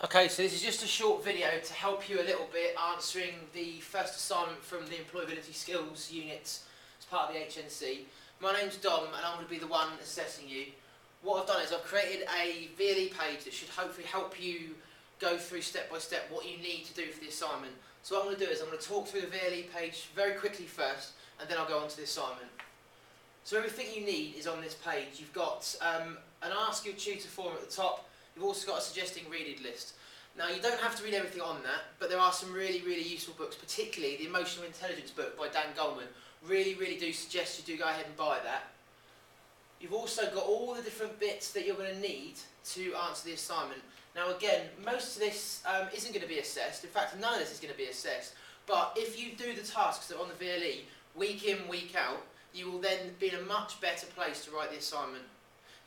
Okay, so this is just a short video to help you a little bit answering the first assignment from the Employability Skills unit as part of the HNC. My name's Dom and I'm going to be the one assessing you. What I've done is I've created a VLE page that should hopefully help you go through step by step what you need to do for the assignment. So what I'm going to do is I'm going to talk through the VLE page very quickly first and then I'll go on to the assignment. So everything you need is on this page. You've got an Ask Your Tutor form at the top. You've also got a suggesting reading list. Now you don't have to read everything on that, but there are some really useful books, particularly the Emotional Intelligence book by Dan Goleman. Really do suggest you do go ahead and buy that. You've also got all the different bits that you're going to need to answer the assignment. Now again, most of this isn't going to be assessed. In fact, none of this is going to be assessed. But if you do the tasks that are on the VLE, week in, week out, you will then be in a much better place to write the assignment.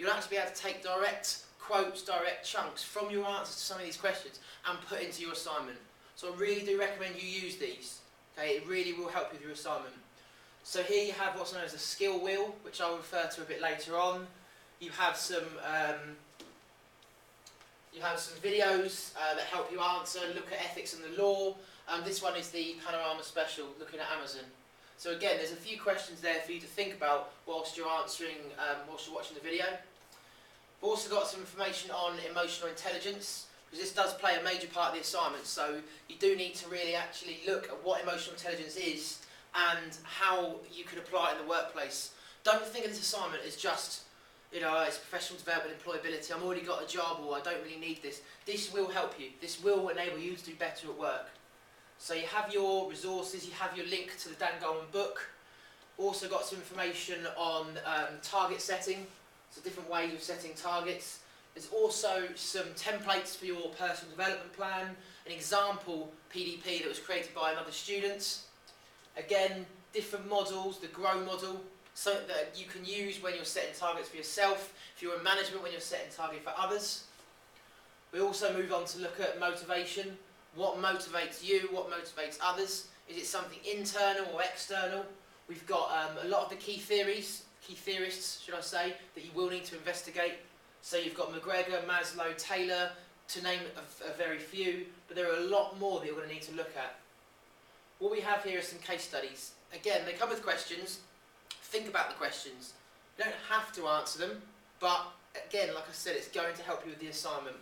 You'll actually be able to take direct quotes, direct chunks from your answers to some of these questions and put into your assignment. So I really do recommend you use these. Okay, it really will help you with your assignment. So here you have what's known as a skill wheel, which I'll refer to a bit later on. You have some videos that help you answer, look at ethics and the law. This one is the Panorama Special, looking at Amazon. So again, there's a few questions there for you to think about whilst you're answering, whilst you're watching the video. We've also got some information on emotional intelligence, because this does play a major part of the assignment, so you do need to really actually look at what emotional intelligence is and how you could apply it in the workplace. Don't think of this assignment as just, it's professional development, employability, I've already got a job or I don't really need this. This will help you. This will enable you to do better at work. So you have your resources, you have your link to the Dan Goleman book. Also got some information on target setting. So different ways of setting targets. There's also some templates for your personal development plan, an example PDP that was created by another student. Again, different models, the GROW model, something that you can use when you're setting targets for yourself, if you're in management, when you're setting targets for others. We also move on to look at motivation. What motivates you, what motivates others? Is it something internal or external? We've got a lot of the key theorists, should I say, that you will need to investigate. So you've got McGregor, Maslow, Taylor, to name a very few, but there are a lot more that you're going to need to look at. What we have here are some case studies. Again, they come with questions. Think about the questions. You don't have to answer them, but again, like I said, it's going to help you with the assignment.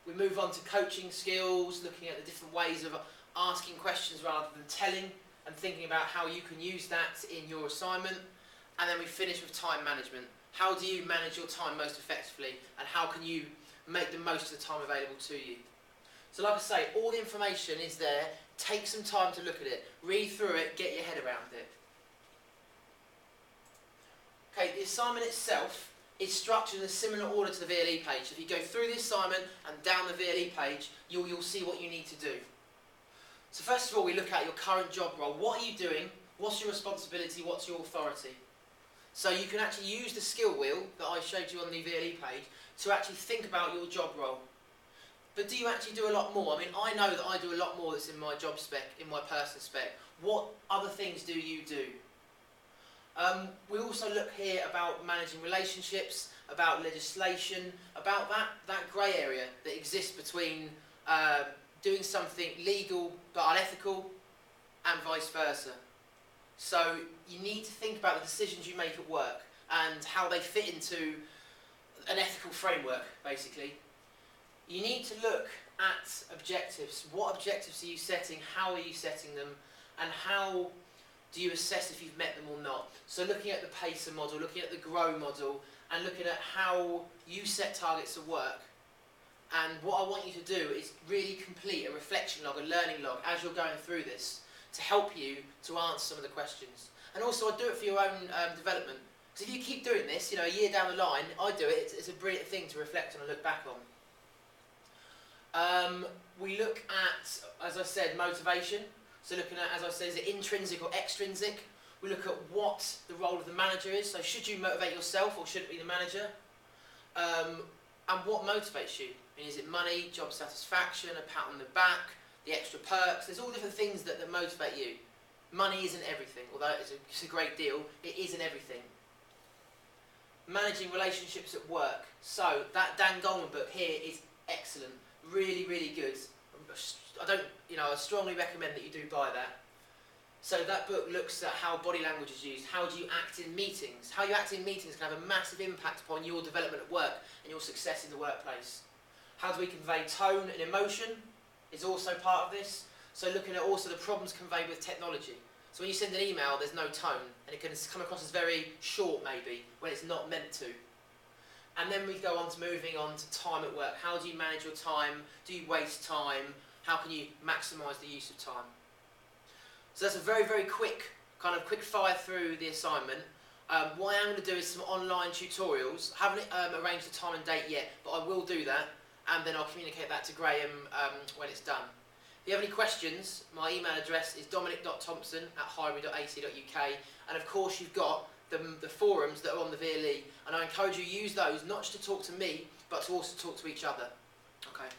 We move on to coaching skills, looking at the different ways of asking questions rather than telling, and thinking about how you can use that in your assignment. And then we finish with time management. How do you manage your time most effectively, and how can you make the most of the time available to you? So like I say, all the information is there. Take some time to look at it, read through it, get your head around it. Okay, the assignment itself is structured in a similar order to the VLE page. If you go through the assignment and down the VLE page, you'll see what you need to do. So first of all, we look at your current job role. What are you doing? What's your responsibility? What's your authority? So you can actually use the skill wheel that I showed you on the VLE page to actually think about your job role. But do you actually do a lot more? I mean, I know that I do a lot more that's in my job spec, in my personal spec. What other things do you do? We also look here about managing relationships, about legislation, about that grey area that exists between doing something legal but unethical and vice versa. So you need to think about the decisions you make at work and how they fit into an ethical framework, basically. You need to look at objectives. What objectives are you setting? How are you setting them? And how do you assess if you've met them or not? So looking at the PACER model, looking at the GROW model, and looking at how you set targets at work. And what I want you to do is really complete a reflection log, a learning log, as you're going through this, to help you to answer some of the questions. And also, I do it for your own development. Because if you keep doing this, a year down the line, I do it, it's a brilliant thing to reflect on and look back on. We look at, as I said, motivation. So looking at, as I said, is it intrinsic or extrinsic? We look at what the role of the manager is. So should you motivate yourself or should it be the manager? And what motivates you? I mean, is it money, job satisfaction, a pat on the back, the extra perks? There's all different things that motivate you. Money isn't everything, although it's a great deal, it isn't everything. Managing relationships at work. So that Dan Goleman book here is excellent. really, really good. I strongly recommend that you do buy that. So that book looks at how body language is used. How do you act in meetings? How you act in meetings can have a massive impact upon your development at work and your success in the workplace. How do we convey tone and emotion is also part of this. So looking at also the problems conveyed with technology. So when you send an email, there's no tone, and it can come across as very short maybe, when it's not meant to. And then we go on to moving on to time at work. How do you manage your time? Do you waste time? How can you maximise the use of time? So that's a very, very quick fire through the assignment. What I'm going to do is some online tutorials. I haven't arranged the time and date yet, but I will do that, and then I'll communicate that to Graham when it's done. If you have any questions, my email address is dominic.thompson@highbury.ac.uk, and of course you've got the forums that are on the VLE, and I encourage you to use those not just to talk to me, but to also talk to each other. Okay.